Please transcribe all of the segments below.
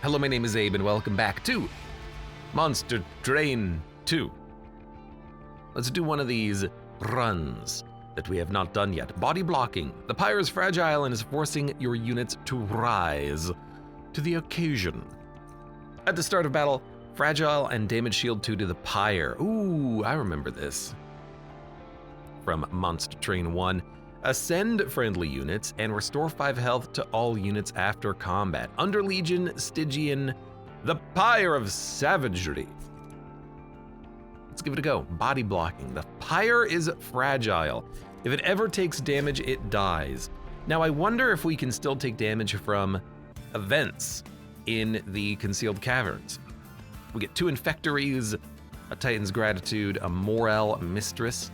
Hello, my name is Abe and welcome back to Monster Train 2. Let's do one of these runs that we have not done yet. Body blocking. The Pyre is fragile and is forcing your units to rise to the occasion. At the start of battle, fragile and damage shield 2 to the Pyre. Ooh, I remember this. From Monster Train 1. Ascend friendly units and restore 5 health to all units after combat. Under Legion, Stygian, the Pyre of Savagery. Let's give it a go. Body blocking. The Pyre is fragile. If it ever takes damage, it dies. Now I wonder if we can still take damage from events in the Concealed Caverns. We get 2 Infectories, a Titan's Gratitude, a Morale Mistress,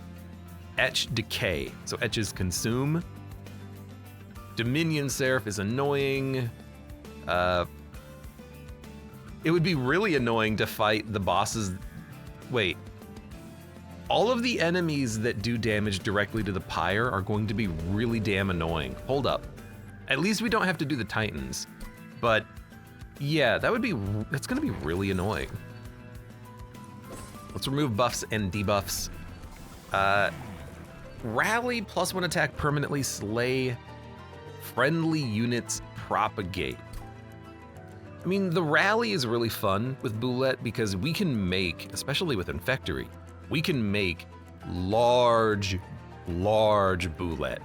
Etch Decay, so Etch is Consume. Dominion Seraph is annoying. It would be really annoying to fight the bosses. Wait, all of the enemies that do damage directly to the Pyre are going to be really damn annoying. Hold up. At least we don't have to do the Titans. But yeah, that's gonna be really annoying. Let's remove buffs and debuffs. Rally +1 attack permanently, slay friendly units, propagate. I mean, the rally is really fun with Boulette because we can make, especially with Infectory, we can make large Boulette.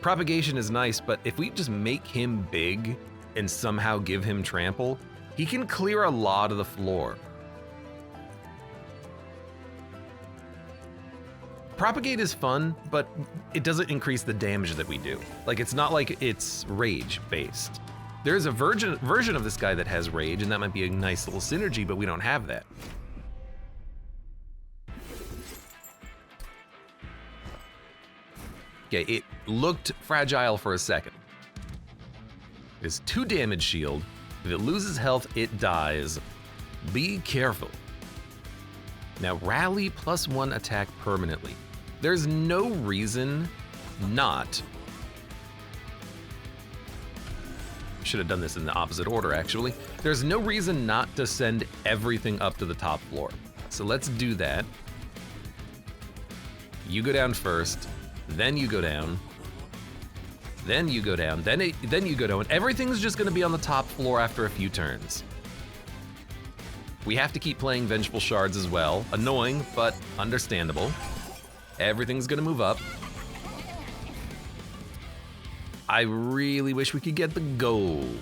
Propagation is nice, but if we just make him big and somehow give him trample, he can clear a lot of the floor. Propagate is fun, but it doesn't increase the damage that we do. Like, it's not like it's rage based. There's a version of this guy that has rage, and that might be a nice little synergy, but we don't have that. Okay, it looked fragile for a second. It has 2 damage shield. If it loses health, it dies. Be careful. Now, rally +1 attack permanently. There's no reason not. Should have done this in the opposite order, actually. There's no reason not to send everything up to the top floor. So let's do that. You go down first, then you go down, then you go down, then you go down. Everything's just gonna be on the top floor after a few turns. We have to keep playing Vengeful Shards as well. Annoying, but understandable. Everything's gonna move up. I really wish we could get the gold.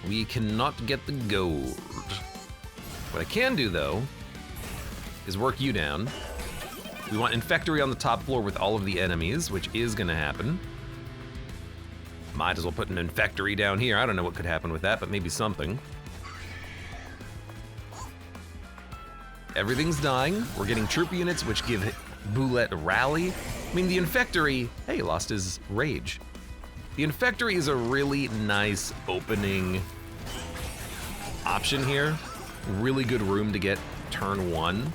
We cannot get the gold. What I can do, though, is work you down. We want Infectory on the top floor with all of the enemies, which is gonna happen. Might as well put an Infectory down here. I don't know what could happen with that, but maybe something. Everything's dying. We're getting troop units, which give Boulette a rally. I mean, the Infectory, hey, lost his rage. The Infectory is a really nice opening option here. Really good room to get turn 1.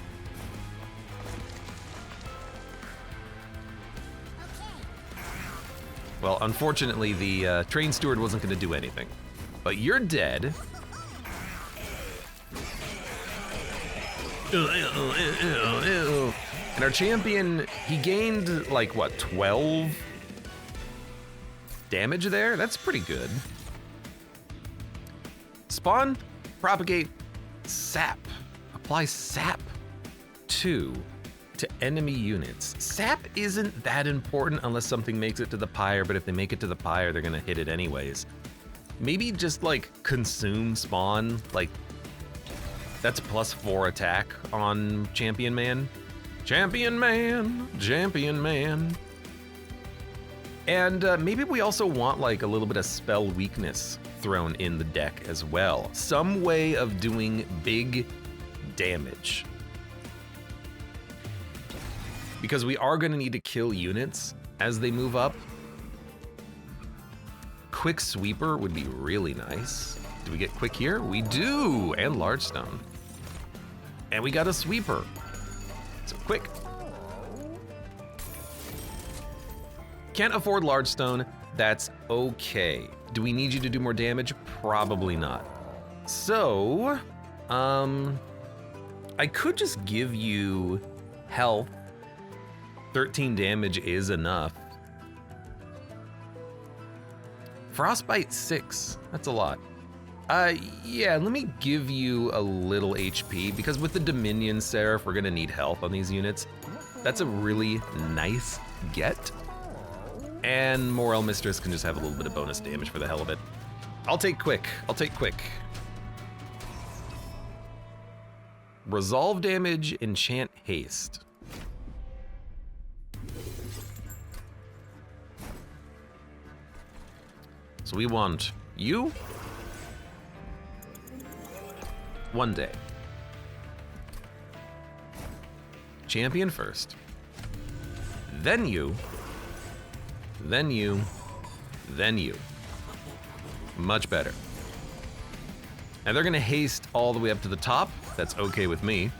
Well, unfortunately, the train steward wasn't gonna do anything. But you're dead. And our champion, he gained like what, 12 damage there? That's pretty good. Spawn, propagate, sap. Apply sap 2 to enemy units. Sap isn't that important unless something makes it to the Pyre, but if they make it to the Pyre, they're gonna hit it anyways. Maybe just like consume spawn, like that's +4 attack on Champion Man. Champion Man, Champion Man. And maybe we also want like a little bit of spell weakness thrown in the deck as well. Some way of doing big damage. Because we are gonna need to kill units as they move up. Quick Sweeper would be really nice. Do we get quick here? We do, and large stone. And we got a sweeper. So quick. Can't afford large stone, that's okay. Do we need you to do more damage? Probably not. So, I could just give you health. 13 damage is enough. Frostbite 6, that's a lot. Yeah, let me give you a little HP, because with the Dominion Seraph, we're gonna need health on these units. That's a really nice get. And Morel Mistress can just have a little bit of bonus damage for the hell of it. I'll take quick, Resolve damage, enchant haste. So we want you. One day. Champion first. Then you. Then you. Then you. Much better. And they're gonna haste all the way up to the top. That's okay with me.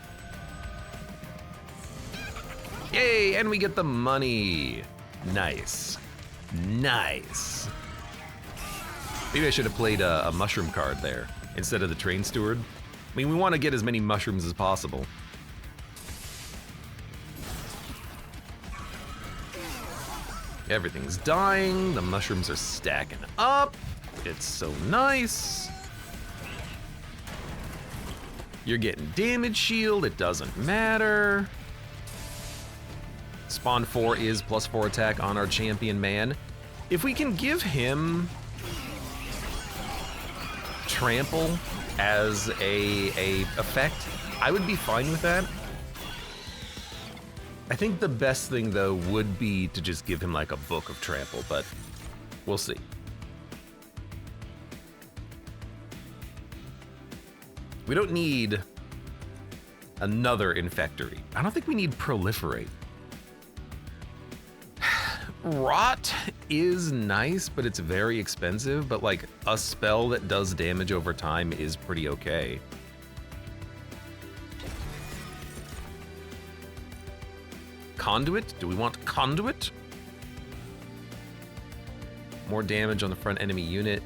Yay, and we get the money. Nice. Nice. Maybe I should have played a mushroom card there instead of the train steward. I mean, we want to get as many mushrooms as possible. Everything's dying. The mushrooms are stacking up. It's so nice. You're getting damage shield. It doesn't matter. Spawn 4 is +4 attack on our champion man. If we can give him trample as a effect, I would be fine with that. I think the best thing though would be to just give him like a book of trample, but we'll see. We don't need another infectory. I don't think we need proliferate. Rot is nice, but it's very expensive, but like a spell that does damage over time is pretty okay. Conduit? Do we want conduit? More damage on the front enemy unit.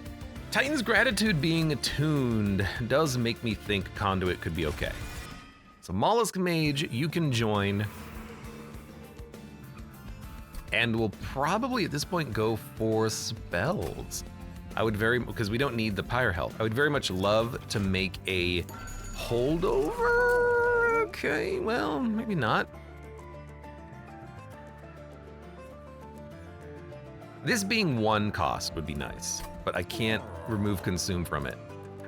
Titan's Gratitude being attuned does make me think conduit could be okay. So Mollusk Mage, you can join. And we'll probably at this point go for spells. Because we don't need the Pyre health. I would very much love to make a holdover. Okay, well, maybe not. This being 1 cost would be nice, but I can't remove consume from it.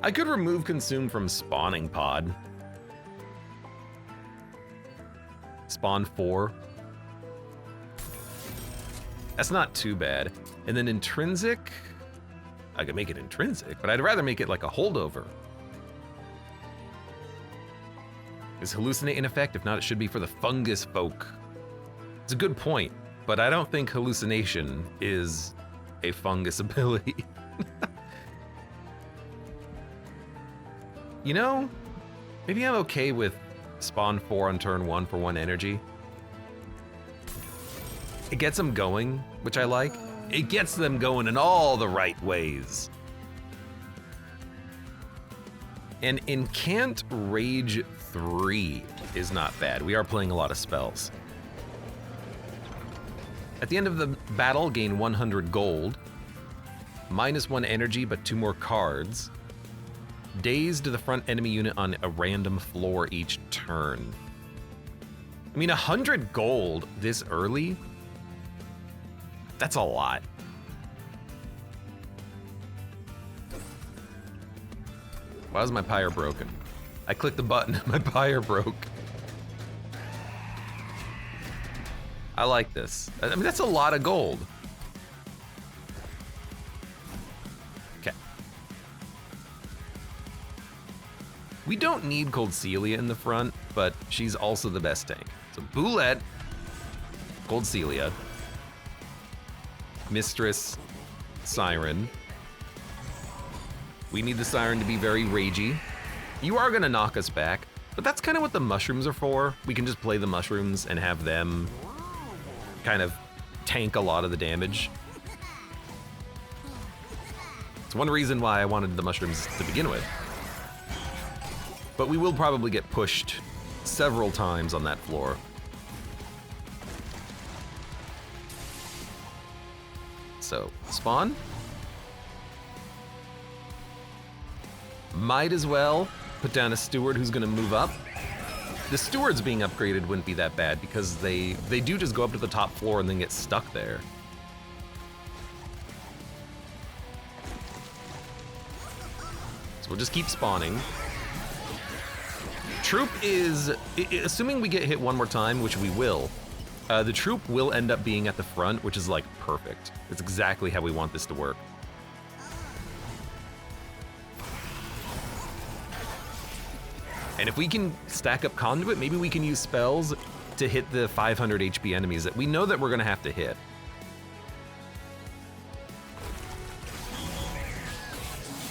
I could remove consume from spawning pod. Spawn 4. That's not too bad. And then intrinsic, I could make it intrinsic, but I'd rather make it like a holdover. Is hallucinate in effect? If not, it should be for the fungus folk. It's a good point, but I don't think hallucination is a fungus ability. You know, maybe I'm okay with spawn 4 on turn 1 for 1 energy. It gets them going, which I like. It gets them going in all the right ways. And Incant Rage 3 is not bad. We are playing a lot of spells. At the end of the battle, gain 100 gold. -1 energy, but 2 more cards. Daze to the front enemy unit on a random floor each turn. I mean, 100 gold this early? That's a lot. Why is my Pyre broken? I clicked the button, my Pyre broke. I like this. I mean, that's a lot of gold. Okay. We don't need Cold Celia in the front, but she's also the best tank. So Boulette, Cold Celia, Mistress, Siren. We need the Siren to be very ragey. You are gonna knock us back, but that's kind of what the mushrooms are for. We can just play the mushrooms and have them kind of tank a lot of the damage. It's one reason why I wanted the mushrooms to begin with. But we will probably get pushed several times on that floor. So, spawn. Might as well put down a steward who's gonna move up. The stewards being upgraded wouldn't be that bad because they do just go up to the top floor and then get stuck there. So we'll just keep spawning. Troop is, assuming we get hit one more time, which we will, the troop will end up being at the front, which is like perfect. It's exactly how we want this to work. And if we can stack up conduit, maybe we can use spells to hit the 500 HP enemies that we know that we're gonna have to hit.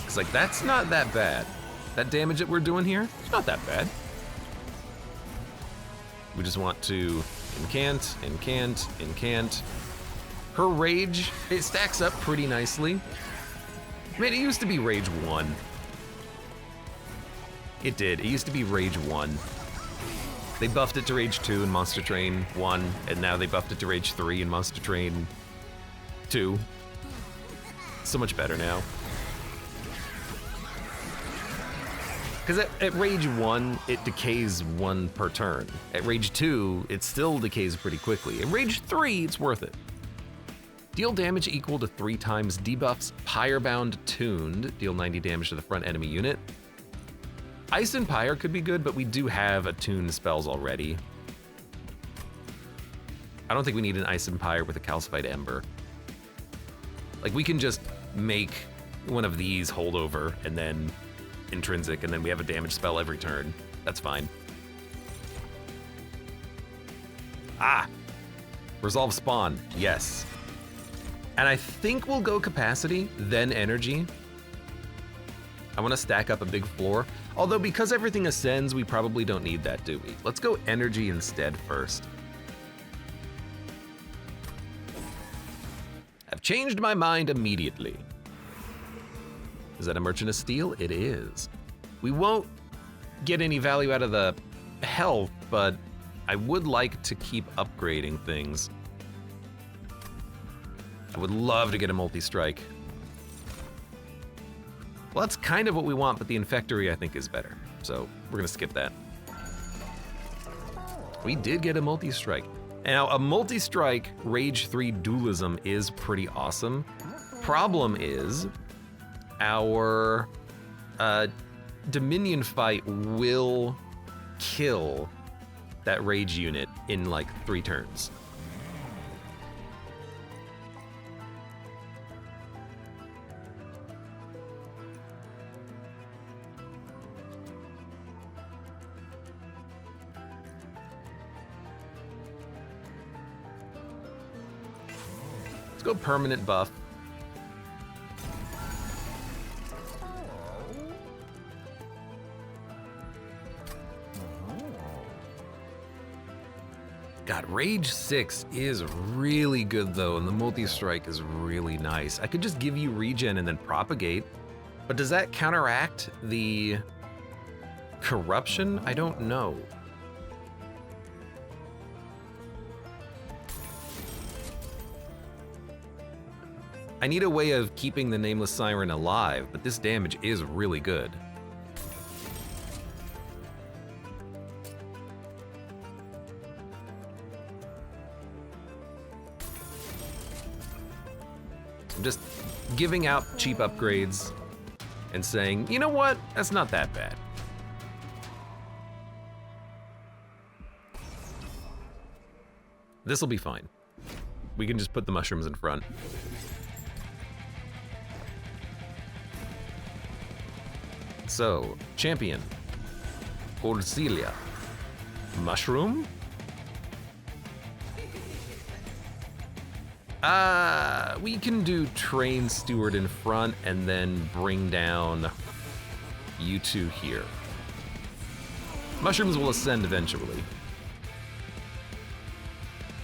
It's like, that's not that bad. That damage that we're doing here, it's not that bad. We just want to incant, incant, incant. Her rage, it stacks up pretty nicely. Man, it used to be rage 1. It did, it used to be rage 1. They buffed it to rage 2 in Monster Train 1, and now they buffed it to rage 3 in Monster Train 2. So much better now. Because at rage 1, it decays 1 per turn. At rage 2, it still decays pretty quickly. At rage 3, it's worth it. Deal damage equal to 3 times debuffs, Pyre-bound tuned. Deal 90 damage to the front enemy unit. Ice and Pyre could be good, but we do have attuned spells already. I don't think we need an Ice and Pyre with a Calcified Ember. Like, we can just make one of these holdover and then intrinsic, and then we have a damage spell every turn. That's fine. Ah! Resolve spawn, yes. And I think we'll go capacity, then energy. I want to stack up a big floor. Although because everything ascends, we probably don't need that, do we? Let's go energy instead first. I've changed my mind immediately. Is that a Merchant of Steel? It is. We won't get any value out of the health, but I would like to keep upgrading things. I would love to get a multi-strike. Well, that's kind of what we want, but the Infectory I think is better. So we're gonna skip that. We did get a multi-strike. Now, a multi-strike Rage 3 dualism is pretty awesome. Problem is, our Dominion fight will kill that Rage unit in like 3 turns. Let's go permanent buff. God, Rage 6 is really good though, and the multi-strike is really nice. I could just give you regen and then propagate, but does that counteract the corruption? I don't know. I need a way of keeping the Nameless Siren alive, but this damage is really good. I'm just giving out cheap upgrades and saying, you know what, that's not that bad. This'll be fine. We can just put the mushrooms in front. So, champion, Corsilia, mushroom? We can do train steward in front and then bring down you two here. Mushrooms will ascend eventually.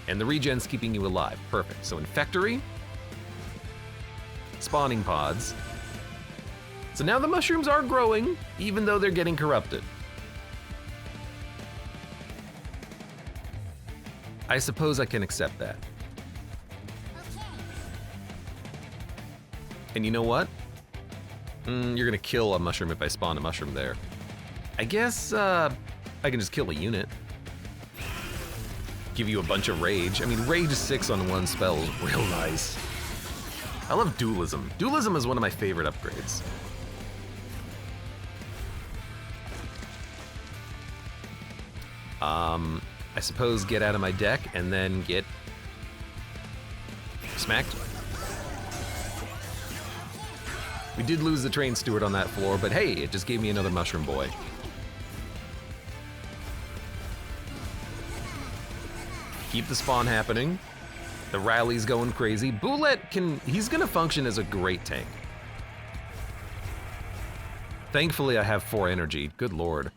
And the regen's keeping you alive, perfect. So Infectory, spawning pods, So now the mushrooms are growing, even though they're getting corrupted. I suppose I can accept that. And you know what? You're gonna kill a mushroom if I spawn a mushroom there. I guess I can just kill a unit. Give you a bunch of rage. I mean, rage 6 on one spell is real nice. I love dualism. Dualism is one of my favorite upgrades. I suppose get out of my deck and then get smacked. We did lose the train steward on that floor, but hey, it just gave me another mushroom boy. Keep the spawn happening. The rally's going crazy. Bullet he's gonna function as a great tank. Thankfully, I have 4 energy. Good lord.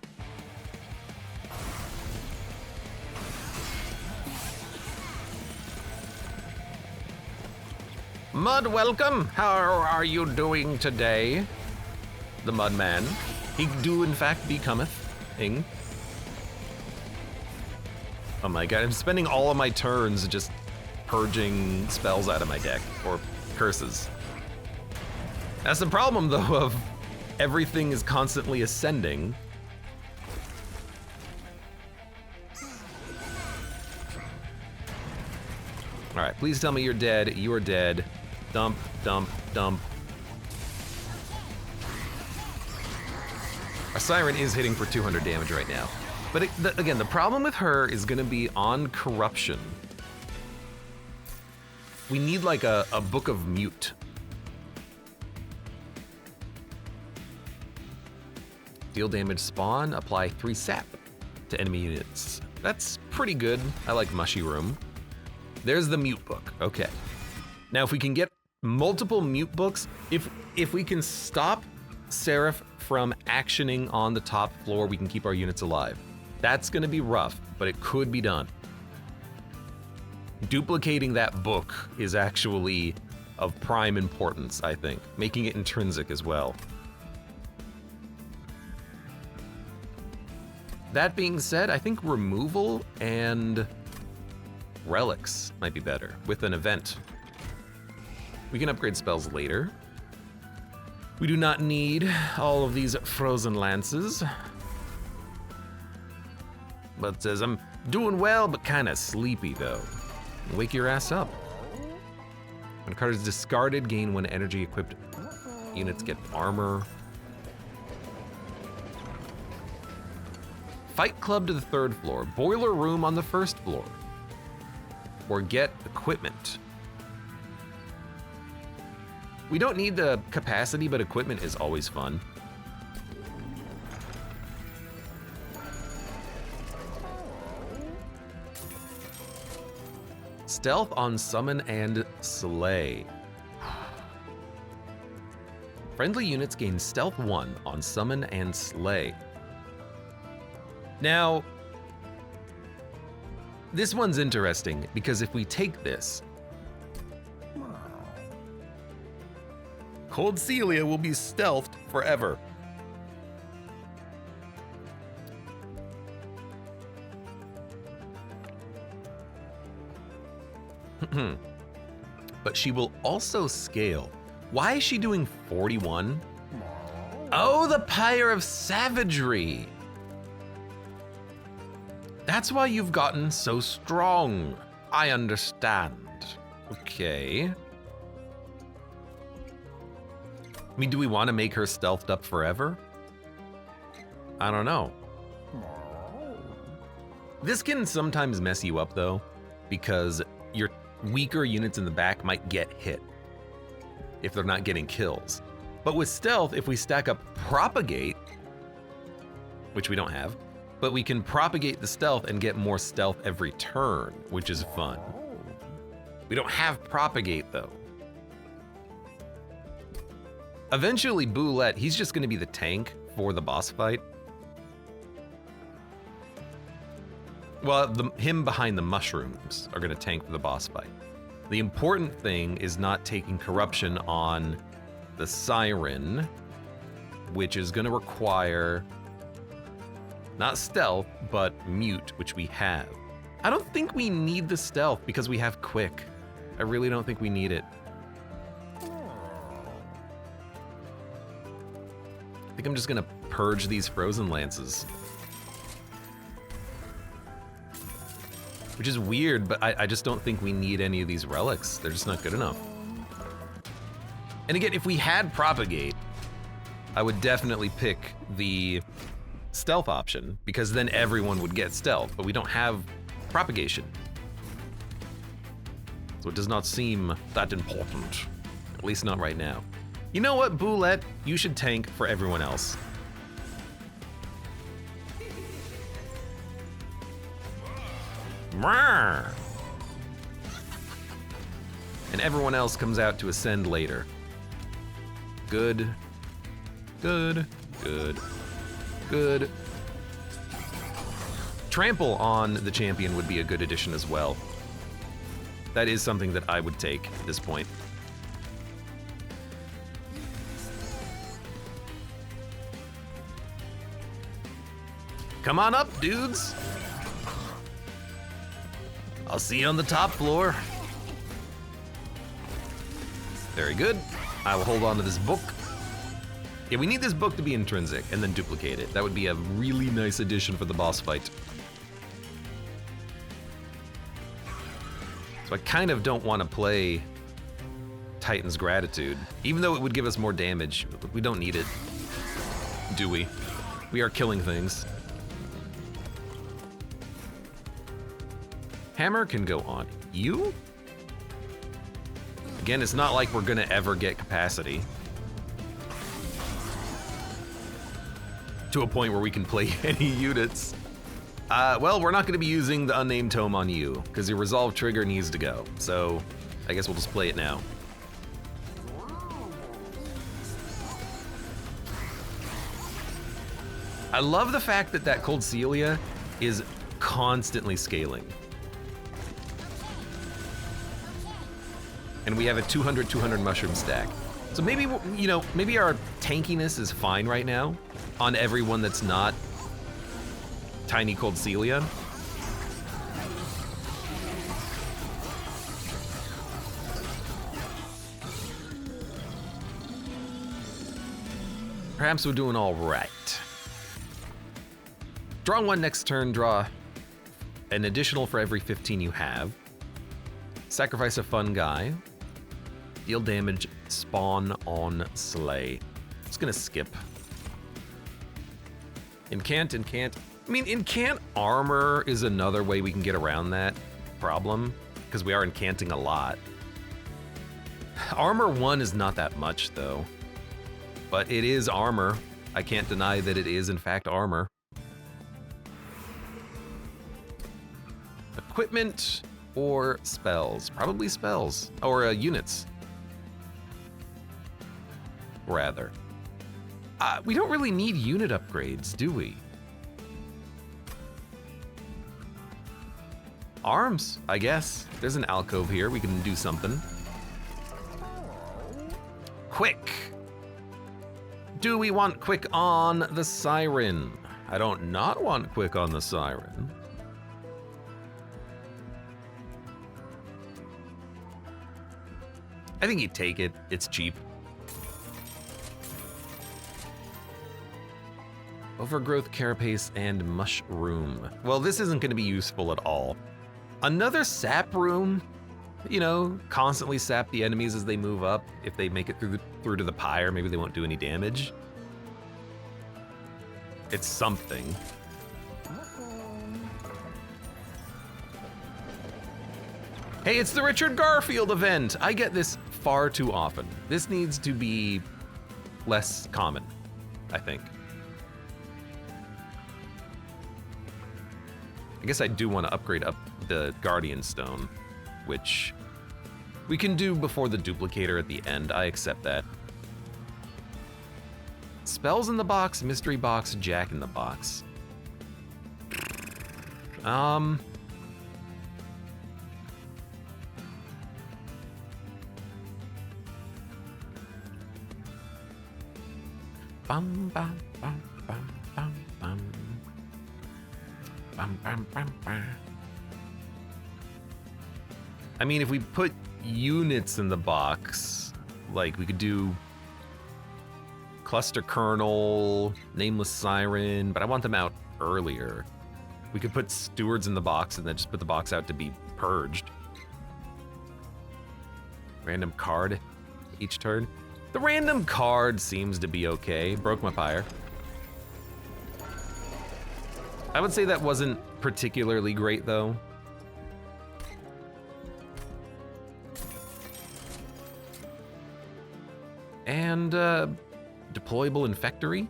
Mud, welcome. How are you doing today? The Mud Man. He do in fact becometh ing. Oh my god, I'm spending all of my turns just purging spells out of my deck, or curses. That's the problem though of everything is constantly ascending. All right, please tell me you're dead. You are dead. Dump, dump, dump. Our Siren is hitting for 200 damage right now. But again, the problem with her is gonna be on corruption. We need like a book of mute. Deal damage spawn, apply 3 sap to enemy units. That's pretty good. I like Mushy Room. There's the mute book, okay. Now if we can get multiple mute books, if we can stop Seraph from actioning on the top floor, we can keep our units alive. That's gonna be rough, but it could be done. Duplicating that book is actually of prime importance, I think. Making it intrinsic as well. That being said, I think removal and relics might be better with an event. We can upgrade spells later. We do not need all of these frozen lances. But it says, I'm doing well, but kind of sleepy though. Wake your ass up. When a card is discarded, gain 1 energy. Equipped units get armor. Fight Club to the 3rd floor. Boiler Room on the 1st floor. Or get equipment. We don't need the capacity, but equipment is always fun. Stealth on Summon and Slay. Friendly units gain Stealth 1 on Summon and Slay. Now, this one's interesting because if we take this, Cold Celia will be stealthed forever. But she will also scale. Why is she doing 41? Oh, the Pyre of Savagery. That's why you've gotten so strong. I understand. Okay. I mean, do we want to make her stealthed up forever? I don't know. This can sometimes mess you up though, because your weaker units in the back might get hit if they're not getting kills. But with stealth, if we stack up propagate, which we don't have, but we can propagate the stealth and get more stealth every turn, which is fun. We don't have propagate though. Eventually Boulette, he's just gonna be the tank for the boss fight. Well, him behind the mushrooms are gonna tank for the boss fight. The important thing is not taking corruption on the Siren which is going to require not stealth, but mute, which we have. I don't think we need the stealth because we have quick. I really don't think we need it. I think I'm just going to purge these frozen lances. Which is weird, but I just don't think we need any of these relics. They're just not good enough. And again, if we had Propagate, I would definitely pick the stealth option, because then everyone would get stealth, but we don't have propagation. So it does not seem that important, at least not right now. You know what, Boulette? You should tank for everyone else. And everyone else comes out to ascend later. Good. Good. Good. Good. Trample on the champion would be a good addition as well. That is something that I would take at this point. Come on up, dudes. I'll see you on the top floor. Very good. I will hold on to this book. Yeah, we need this book to be intrinsic and then duplicate it. That would be a really nice addition for the boss fight. So I kind of don't want to play Titan's Gratitude, even though it would give us more damage. We don't need it, do we? We are killing things. Hammer can go on you? Again, it's not like we're gonna ever get capacity to a point where we can play any units. Well, we're not gonna be using the Unnamed Tome on you, because your Resolve trigger needs to go. So, I guess we'll just play it now. I love the fact that that Cold Celia is constantly scaling. And we have a 200 mushroom stack. So maybe, you know, maybe our tankiness is fine right now on everyone that's not Tiny Cold Celia. Perhaps we're doing all right. Draw one next turn, draw an additional for every 15 you have. Sacrifice a fun guy. Deal damage, spawn on Slay. Just gonna skip. Incant. I mean, incant armor is another way we can get around that problem, because we are incanting a lot. Armor 1 is not that much, though. But it is armor. I can't deny that it is, in fact, armor. Equipment or spells? Probably spells. Or units. Rather. We don't really need unit upgrades, do we? Arms, I guess. There's an alcove here. We can do something. Quick. Do we want quick on the Siren? I don't not want quick on the Siren. I think you'd take it. It's cheap. Overgrowth, carapace, and mushroom. Well, this isn't going to be useful at all. Another sap room, you know, constantly sap the enemies as they move up. If they make it through to the pyre, maybe they won't do any damage. It's something. Hey, it's the Richard Garfield event. I get this far too often. This needs to be less common, I think. I guess I do want to upgrade up the Guardian Stone, which we can do before the duplicator at the end. I accept that. Spells in the box, mystery box, Jack in the box. Bum, bum, bum, bum, bum, bum. Bum, bum, bum, bum. I mean, if we put units in the box, like we could do cluster kernel, nameless siren, but I want them out earlier. We could put stewards in the box and then just put the box out to be purged. Random card each turn. The random card seems to be okay. Broke my Pyre. I would say that wasn't particularly great though. And deployable infectory?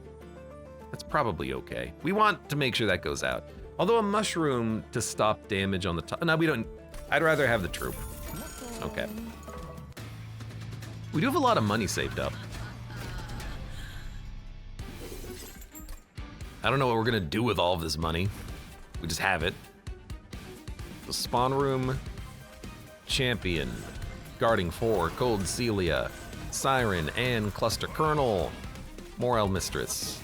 That's probably okay. We want to make sure that goes out. Although a mushroom to stop damage on the top. No, we don't. I'd rather have the troop. Okay. We do have a lot of money saved up. I don't know what we're gonna do with all of this money. We just have it. The spawn room, champion, guarding 4, cold Celia, siren, and cluster kernel, Morel mistress.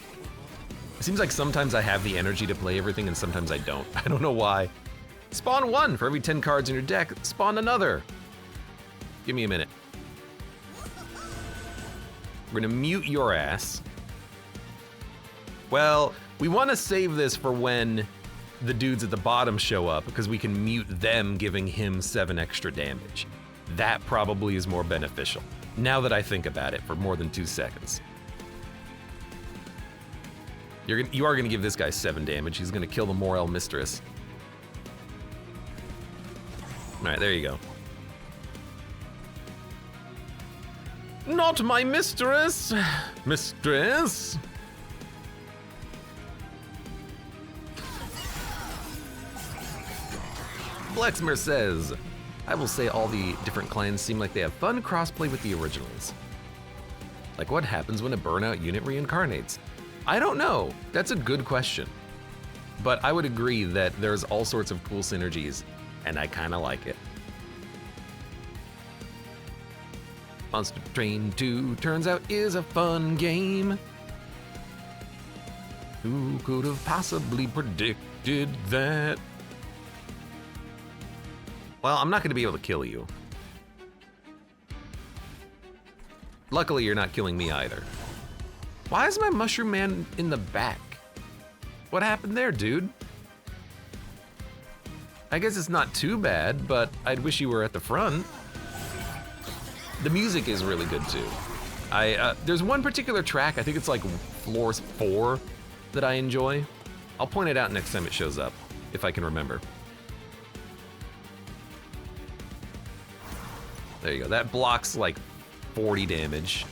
It seems like sometimes I have the energy to play everything and sometimes I don't. I don't know why. Spawn 1 for every 10 cards in your deck. Spawn another. Give me a minute. We're gonna mute your ass. Well, we want to save this for when the dudes at the bottom show up because we can mute them, giving him 7 extra damage. That probably is more beneficial, now that I think about it for more than 2 seconds. You are gonna give this guy 7 damage. He's gonna kill the Morel mistress. All right, there you go. Not my mistress! Mistress! Blexmer says, I will say all the different clans seem like they have fun crossplay with the originals. Like what happens when a burnout unit reincarnates? I don't know. That's a good question. But I would agree that there's all sorts of cool synergies, and I kind of like it. Monster Train 2 turns out is a fun game. Who could have possibly predicted that? Well, I'm not going to be able to kill you. Luckily, you're not killing me either. Why is my mushroom man in the back? What happened there, dude? I guess it's not too bad, but I'd wish you were at the front. The music is really good too. There's one particular track, I think it's like floor 4, that I enjoy. I'll point it out next time it shows up, if I can remember. There you go, that blocks like 40 damage.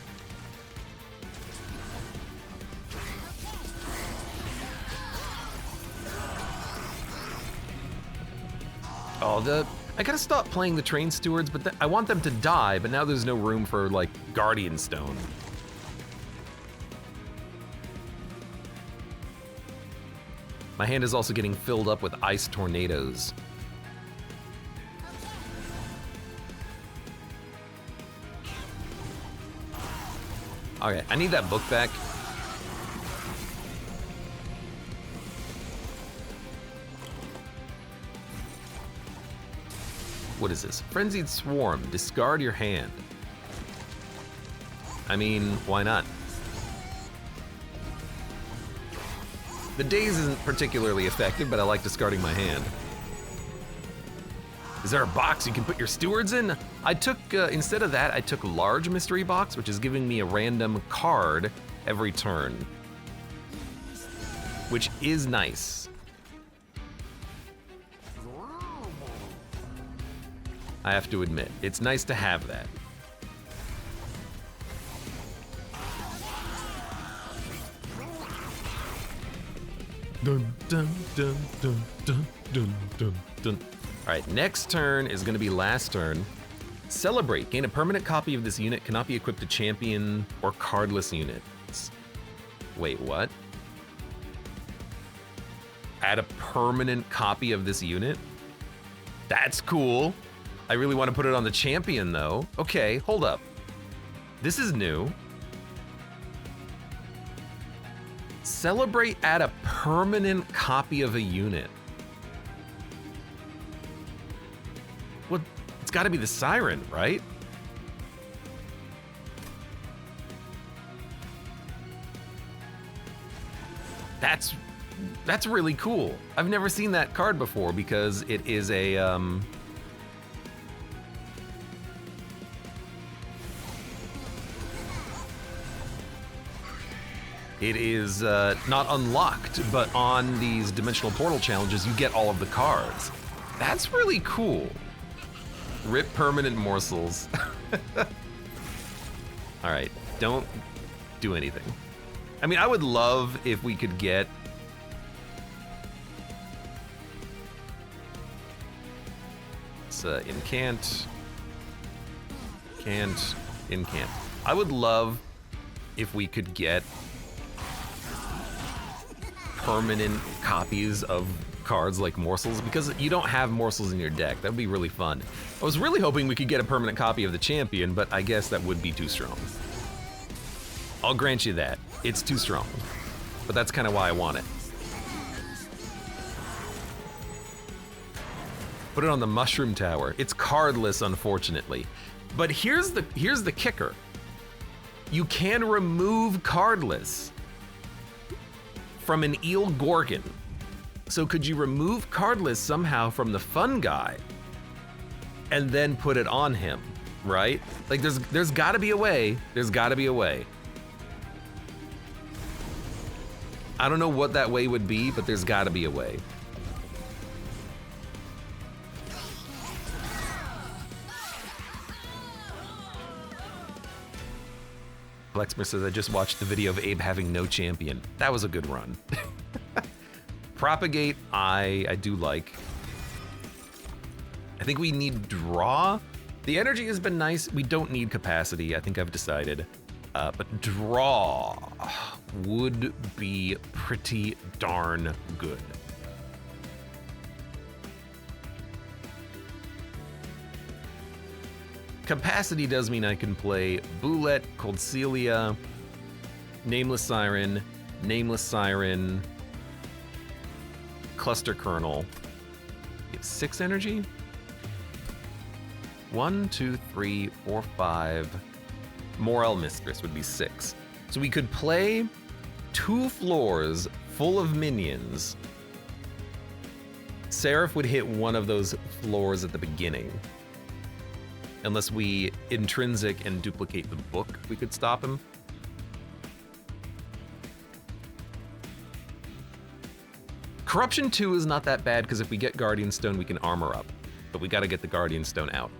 Oh, I gotta stop playing the train stewards, but I want them to die, but now there's no room for like Guardian Stone. My hand is also getting filled up with ice tornadoes. Okay, I need that book back. What is this? Frenzied Swarm. Discard your hand. I mean, why not? The daze isn't particularly effective, but I like discarding my hand. Is there a box you can put your stewards in? I took, instead of that, I took large mystery box, which is giving me a random card every turn. Which is nice. I have to admit, it's nice to have that. Dun, dun, dun, dun, dun, dun, dun, dun. All right, next turn is gonna be last turn. Celebrate, gain a permanent copy of this unit, cannot be equipped to champion or cardless units. Wait, what? Add a permanent copy of this unit? That's cool. I really want to put it on the champion though. Okay, hold up. This is new. Celebrate add a permanent copy of a unit. Well, it's got to be the Siren, right? That's really cool. I've never seen that card before because it is a it is not unlocked, but on these dimensional portal challenges, you get all of the cards. That's really cool. Rip permanent morsels. All right, don't do anything. I mean, I would love if we could get incant, incant. I would love if we could get permanent copies of cards like morsels, because you don't have morsels in your deck. That would be really fun. I was really hoping we could get a permanent copy of the champion, but I guess that would be too strong. I'll grant you that. It's too strong, but that's kind of why I want it. Put it on the Mushroom Tower. It's cardless, unfortunately. But here's the kicker. You can remove cardless from an Eel Gorgon. So could you remove cardless somehow from the fun guy and then put it on him, right? Like there's gotta be a way. There's gotta be a way. I don't know what that way would be, but there's gotta be a way. Flexmer says, I just watched the video of Abe having no champion. That was a good run. Propagate, I do like. I think we need draw. The energy has been nice. We don't need capacity, I think I've decided. But draw would be pretty darn good. Capacity does mean I can play Boulette, Cold Celia, Nameless Siren, Cluster Kernel. You have 6 energy? 1, 2, 3, 4, 5. Morel Mistress would be 6. So we could play 2 floors full of minions. Seraph would hit one of those floors at the beginning. Unless we intrinsic and duplicate the book, we could stop him. Corruption 2 is not that bad because if we get Guardian Stone, we can armor up. But we gotta get the Guardian Stone out.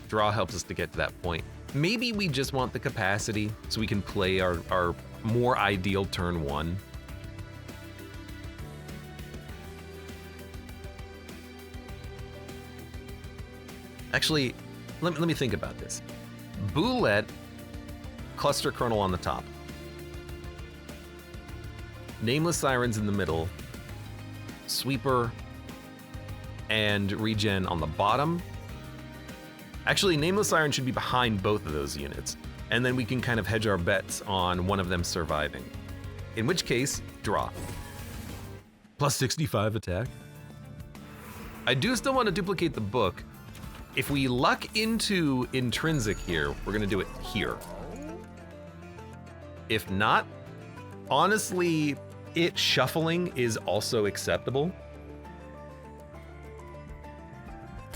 Draw helps us to get to that point. Maybe we just want the capacity so we can play our more ideal turn 1. Actually, let me think about this. Boulette, Cluster Kernel on the top. Nameless Sirens in the middle. Sweeper and Regen on the bottom. Actually, Nameless Siren should be behind both of those units. And then we can kind of hedge our bets on one of them surviving. In which case, draw. Plus 65 attack. I do still want to duplicate the book. If we luck into intrinsic here, we're gonna do it here. If not, honestly, it shuffling is also acceptable.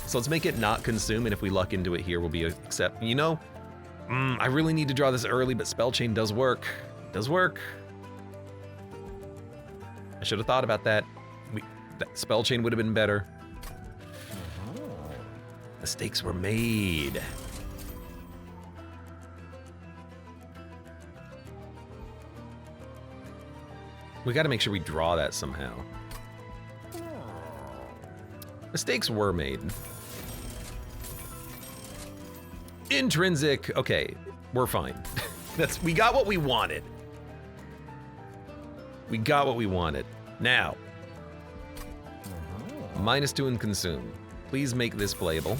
So let's make it not consume, and if we luck into it here, we'll be accept. You know, I really need to draw this early, but Spell Chain does work. Does work. I should have thought about that. That Spell Chain would have been better. Mistakes were made. We gotta make sure we draw that somehow. Mistakes were made. Intrinsic, okay, we're fine. We got what we wanted. We got what we wanted. Now, -2 in consume. Please make this playable.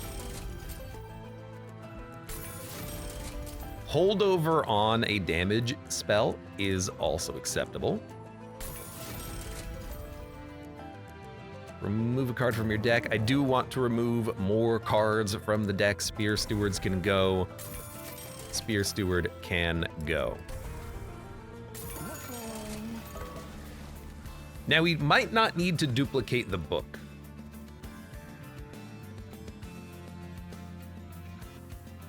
Holdover on a damage spell is also acceptable. Remove a card from your deck. I do want to remove more cards from the deck. Spear Stewards can go. Spear Steward can go. Now we might not need to duplicate the book.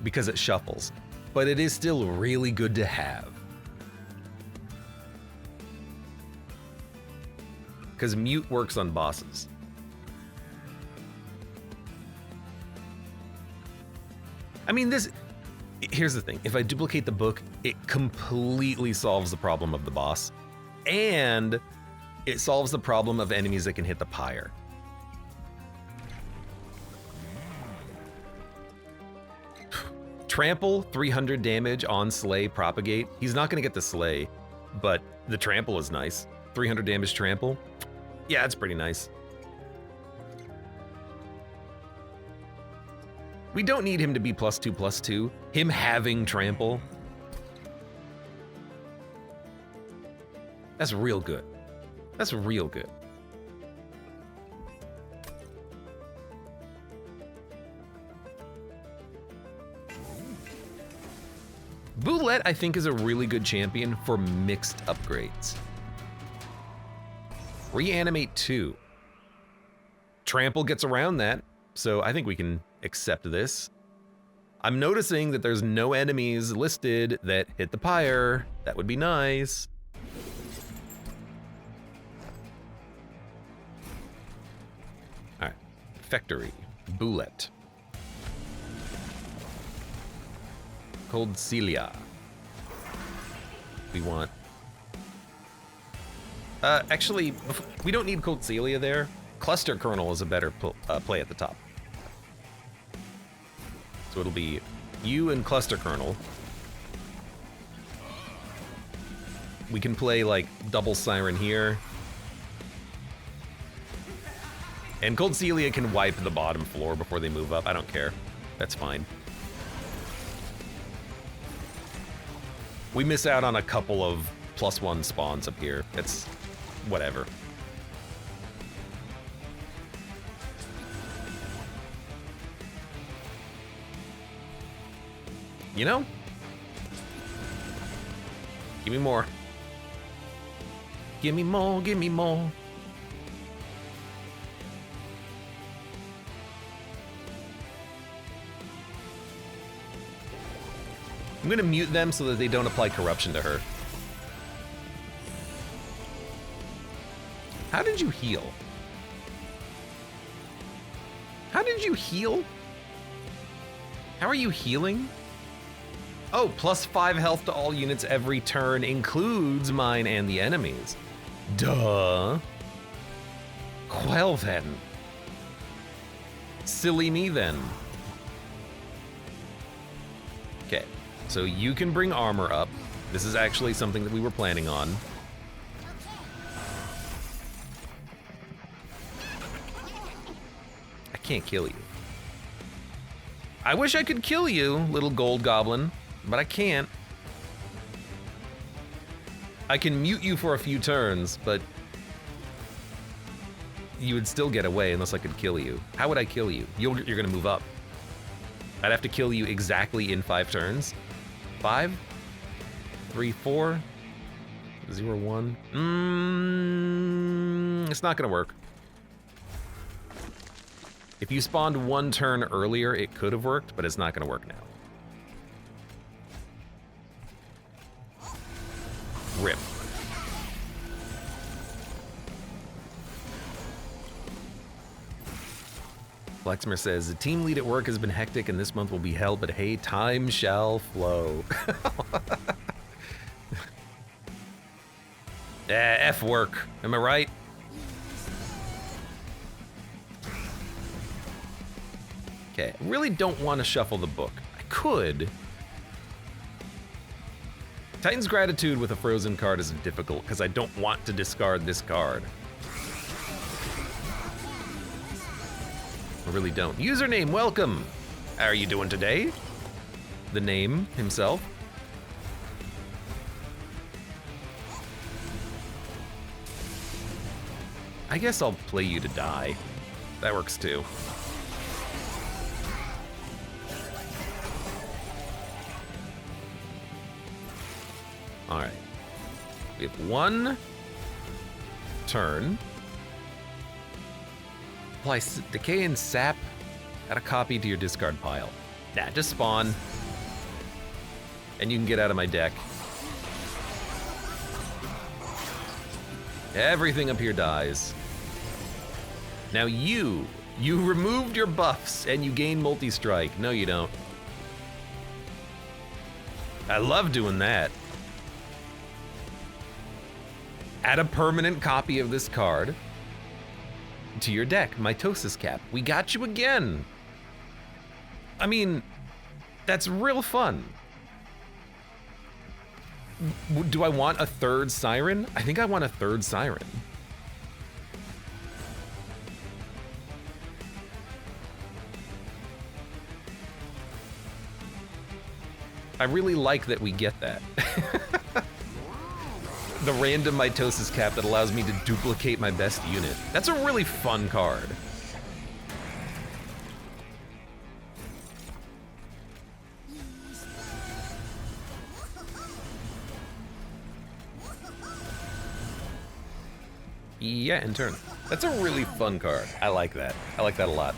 Because it shuffles, but it is still really good to have. Because mute works on bosses. I mean, here's the thing. If I duplicate the book, it completely solves the problem of the boss. And it solves the problem of enemies that can hit the pyre. Trample, 300 damage on Slay, Propagate. He's not gonna get the Slay, but the Trample is nice. 300 damage Trample. Yeah, it's pretty nice. We don't need him to be +2/+2. Him having Trample. That's real good. That's real good. Boulette, I think, is a really good champion for mixed upgrades. Reanimate 2. Trample gets around that, so I think we can accept this. I'm noticing that there's no enemies listed that hit the pyre. That would be nice. All right, Factory, Boulette. Cold Celia. We want... actually, we don't need Cold Celia there. Cluster Kernel is a better play at the top. So it'll be you and Cluster Kernel. We can play like double Siren here. And Cold Celia can wipe the bottom floor before they move up. I don't care. That's fine. We miss out on a couple of +1 spawns up here. It's whatever. You know? Give me more. Give me more, give me more. I'm gonna mute them so that they don't apply corruption to her. How did you heal? How did you heal? How are you healing? Oh, +5 health to all units every turn includes mine and the enemies. Duh. Well then. Silly me then. Okay, so you can bring armor up. This is actually something that we were planning on. I can't kill you. I wish I could kill you, little gold goblin, but I can't. I can mute you for a few turns, but you would still get away unless I could kill you. How would I kill you? You're gonna move up. I'd have to kill you exactly in 5 turns. 5, 3, 4, 0, 1. It's not gonna work. If you spawned 1 turn earlier, it could have worked, but it's not gonna work now. Rip. Flexmer says, the team lead at work has been hectic and this month will be hell, but hey, time shall flow. F work, am I right? Okay, I really don't want to shuffle the book. I could. Titan's Gratitude with a frozen card is difficult because I don't want to discard this card. I really don't. Username, welcome. How are you doing today? The name himself. I guess I'll play you to die. That works too. Alright. We have one turn. Apply Decay and Sap. Add a copy to your discard pile. Nah, just spawn. And you can get out of my deck. Everything up here dies. Now you removed your buffs and you gain multi-strike. No, you don't. I love doing that. Add a permanent copy of this card to your deck, Mitosis Cap. We got you again. I mean, that's real fun. Do I want a third Siren? I think I want a third Siren. I really like that we get that. The random Mitosis Cap that allows me to duplicate my best unit. That's a really fun card. Yeah, in turn. That's a really fun card. I like that. I like that a lot.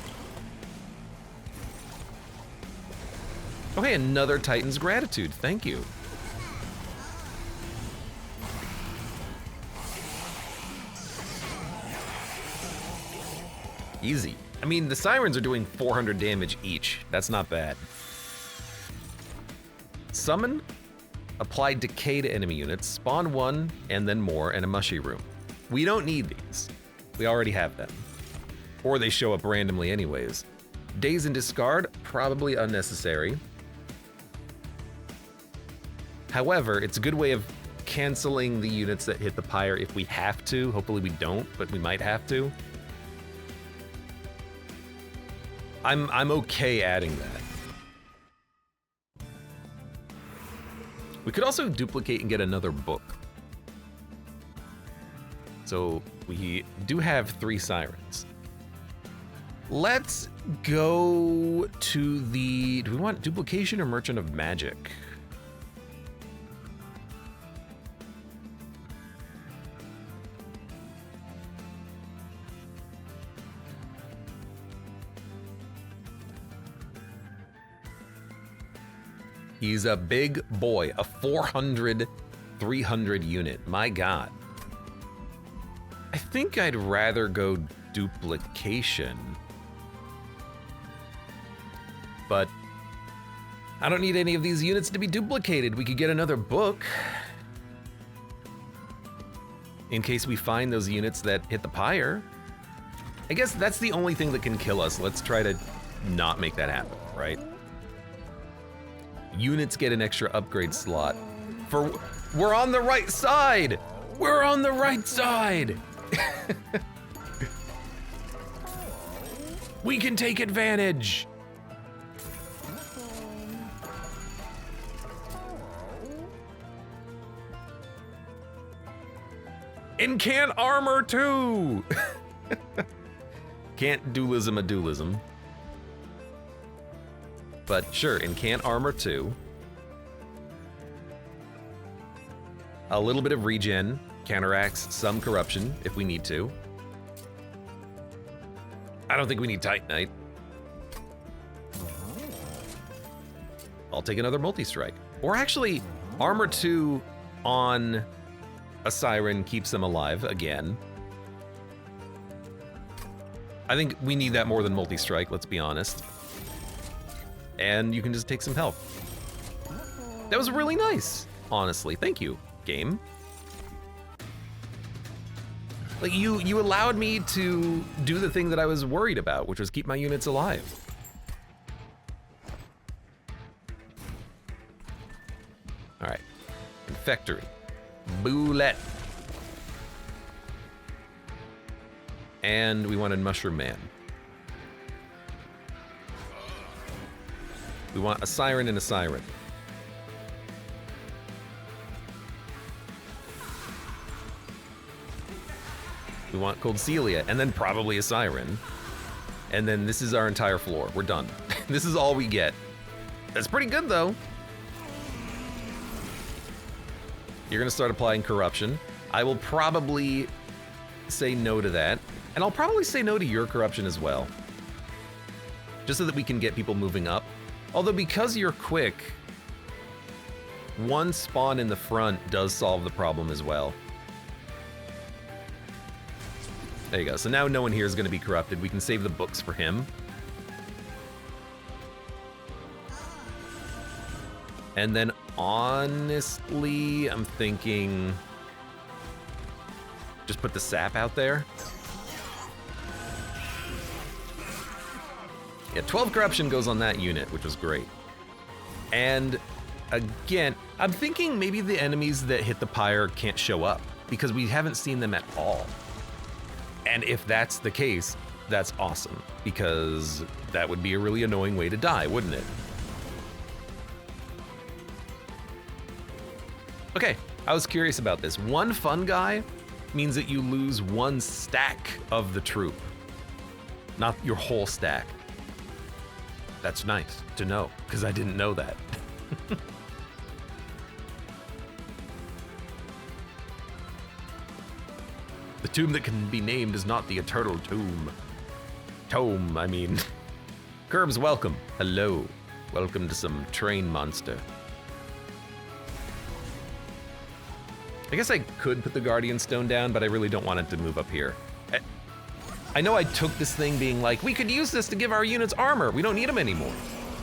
Okay, another Titan's Gratitude. Thank you. Easy. I mean, the Sirens are doing 400 damage each. That's not bad. Summon, apply Decay to enemy units, spawn one, and then more, and a Mushy Room. We don't need these. We already have them. Or they show up randomly anyways. Daze and Discard, probably unnecessary. However, it's a good way of canceling the units that hit the Pyre if we have to. Hopefully we don't, but we might have to. I'm okay adding that. We could also duplicate and get another book. So we do have 3 Sirens. Let's go to the, do we want Duplication or Merchant of Magic? He's a big boy, a 400, 300 unit. My God. I think I'd rather go Duplication. But I don't need any of these units to be duplicated. We could get another book in case we find those units that hit the Pyre. I guess that's the only thing that can kill us. Let's try to not make that happen, right? Units get an extra upgrade slot. We're on the right side! We're on the right side! We can take advantage! Incant armor too! Can't dualism a dualism. But sure, incant armor too. A little bit of regen counteracts some corruption if we need to. I don't think we need Titanite. I'll take another multi-strike. Or actually, armor 2 on a Siren keeps them alive again. I think we need that more than multi-strike, let's be honest. And you can just take some health. That was really nice, honestly. Thank you, game. Like, you allowed me to do the thing that I was worried about, which was keep my units alive. All right, Infectory, Boulette. And we wanted Mushroom Man. We want a Siren and a Siren. We want Cold Celia, and then probably a Siren. And then this is our entire floor. We're done. This is all we get. That's pretty good, though. You're gonna start applying corruption. I will probably say no to that. And I'll probably say no to your corruption as well. Just so that we can get people moving up. Although because you're quick, one spawn in the front does solve the problem as well. There you go. So now no one here is going to be corrupted. We can save the books for him. And then honestly, I'm thinking just put the sap out there. Yeah, 12 corruption goes on that unit, which was great. And again, I'm thinking maybe the enemies that hit the Pyre can't show up because we haven't seen them at all. And if that's the case, that's awesome because that would be a really annoying way to die, wouldn't it? Okay, I was curious about this. One fun guy means that you lose one stack of the troop, not your whole stack. That's nice to know, because I didn't know that. The tomb that can be named is not the eternal tomb. Tome, I mean. Curbs, welcome. Hello. Welcome to some train monster. I guess I could put the Guardian Stone down, but I really don't want it to move up here. I know I took this thing being like, we could use this to give our units armor. We don't need them anymore.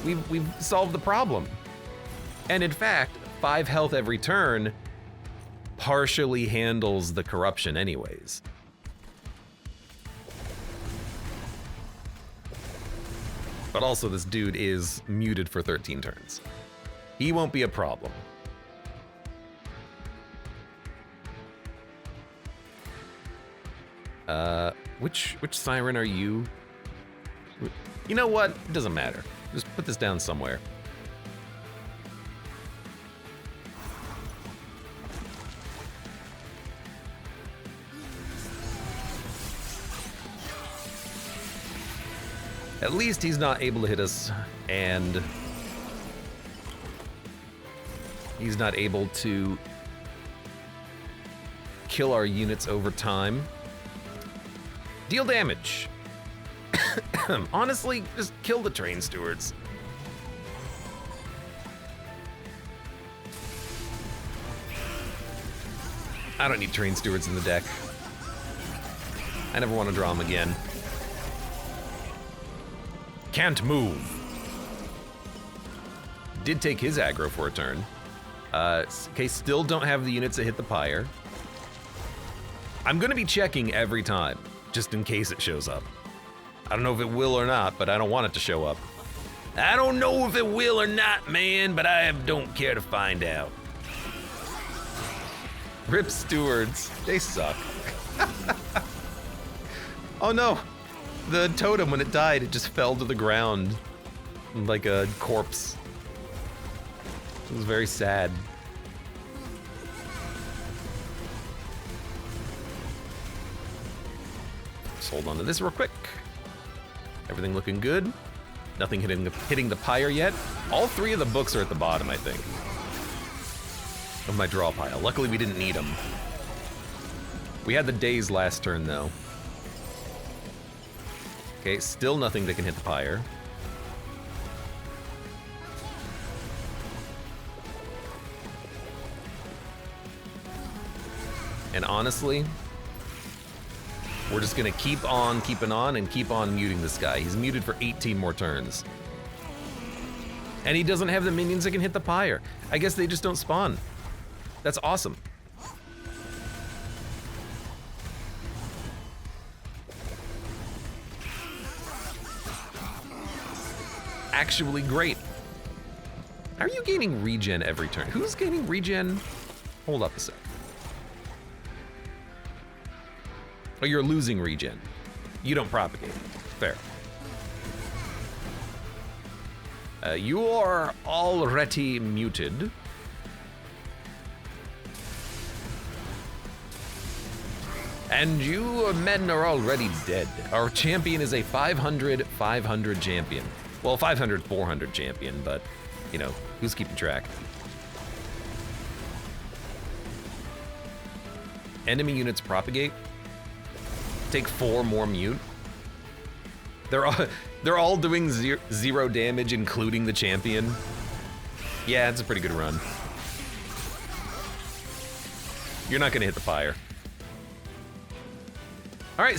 We've solved the problem. And in fact, 5 health every turn partially handles the corruption anyways. But also this dude is muted for 13 turns. He won't be a problem. Which Siren are you? You know what? It doesn't matter. Just put this down somewhere. At least he's not able to hit us, and he's not able to kill our units over time. Deal damage. Honestly, just kill the train stewards. I don't need train stewards in the deck. I never want to draw them again. Can't move. Did take his aggro for a turn. Okay, still don't have the units that hit the Pyre. I'm gonna be checking every time, just in case it shows up. I don't know if it will or not, but I don't want it to show up. I don't know if it will or not, man, but I don't care to find out. Rip stewards, they suck. Oh no, the totem, when it died, it just fell to the ground like a corpse. It was very sad. Just hold on to this real quick. Everything looking good. Nothing hitting the Pyre yet. All 3 of the books are at the bottom, I think, of my draw pile. Luckily, we didn't need them. We had the days last turn, though. Okay, still nothing that can hit the Pyre. And honestly, we're just gonna keep on keeping on and keep on muting this guy. He's muted for 18 more turns. And he doesn't have the minions that can hit the Pyre. I guess they just don't spawn. That's awesome. Actually great. How are you gaining regen every turn? Who's gaining regen? Hold up a sec. Oh, you're losing regen. You don't propagate. Fair. You are already muted. And you men are already dead. Our champion is a 500 champion. Well, 500 champion, but, you know, who's keeping track? Enemy units propagate. Take 4 more mute. They're all doing zero damage, including the champion. Yeah, it's a pretty good run. You're not gonna hit the Pyre. All right,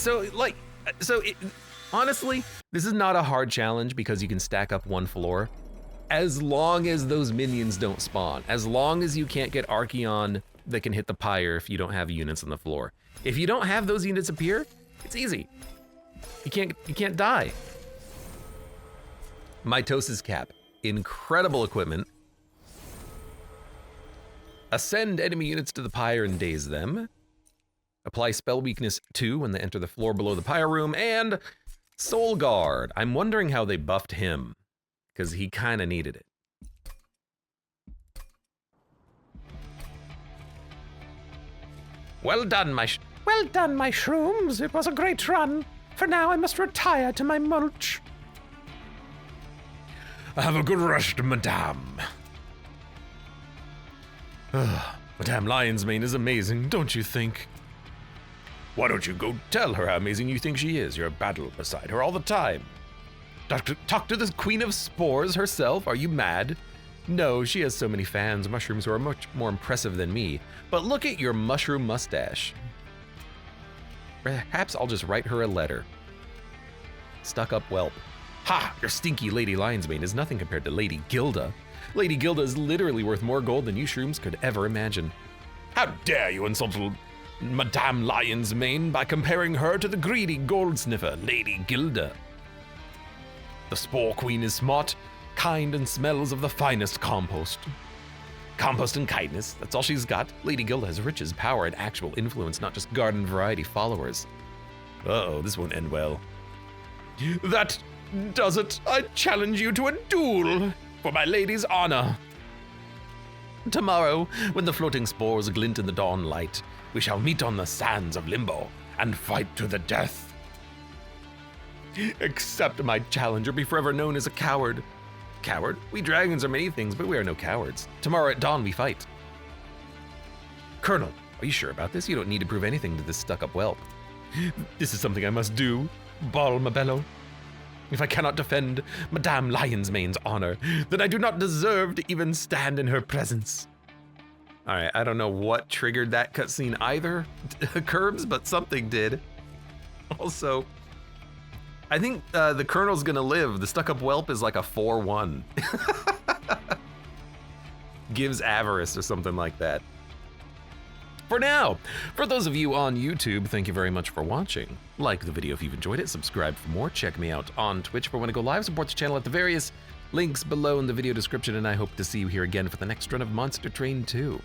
honestly, this is not a hard challenge because you can stack up 1 floor. As long as those minions don't spawn, as long as you can't get Archeon that can hit the Pyre if you don't have units on the floor. If you don't have those units appear, it's easy. You can't die. Mitosis Cap, incredible equipment. Ascend enemy units to the Pyre and daze them. Apply spell weakness 2 when they enter the floor below the Pyre room, and Soul Guard. I'm wondering how they buffed him, because he kind of needed it. Well done, my shrooms. It was a great run. For now, I must retire to my mulch. Have a good rest, madame. Madame Lionsmane is amazing, don't you think? Why don't you go tell her how amazing you think she is? You're a battle beside her all the time. Talk to the Queen of Spores herself? Are you mad? No, she has so many fans, mushrooms who are much more impressive than me. But look at your mushroom mustache. Perhaps I'll just write her a letter. Stuck up whelp. Ha! Your stinky Lady Lionsmane is nothing compared to Lady Gilda. Lady Gilda is literally worth more gold than you shrooms could ever imagine. How dare you insult Madame Lionsmane by comparing her to the greedy gold sniffer, Lady Gilda. The Spore Queen is smart, kind, and smells of the finest compost. Compost and kindness, that's all she's got. Lady Gilda has riches, power, and actual influence, not just garden variety followers. Uh-oh, this won't end well. That does it. I challenge you to a duel for my lady's honor. Tomorrow, when the floating spores glint in the dawn light, we shall meet on the sands of Limbo and fight to the death. Accept my challenge or be forever known as a coward. Coward? We dragons are many things, but we are no cowards. Tomorrow at dawn we fight. Colonel, are you sure about this? You don't need to prove anything to this stuck-up whelp. This is something I must do, Bal Mabello. If I cannot defend Madame Lionsmane's honor, then I do not deserve to even stand in her presence. All right, I don't know what triggered that cutscene either, Curbs, but something did. Also, I think the Colonel's gonna live. The stuck-up whelp is like a 4-1. Gives avarice or something like that. For now, for those of you on YouTube, thank you very much for watching. Like the video if you've enjoyed it, subscribe for more, check me out on Twitch for when I go live, support the channel at the various links below in the video description, and I hope to see you here again for the next run of Monster Train 2.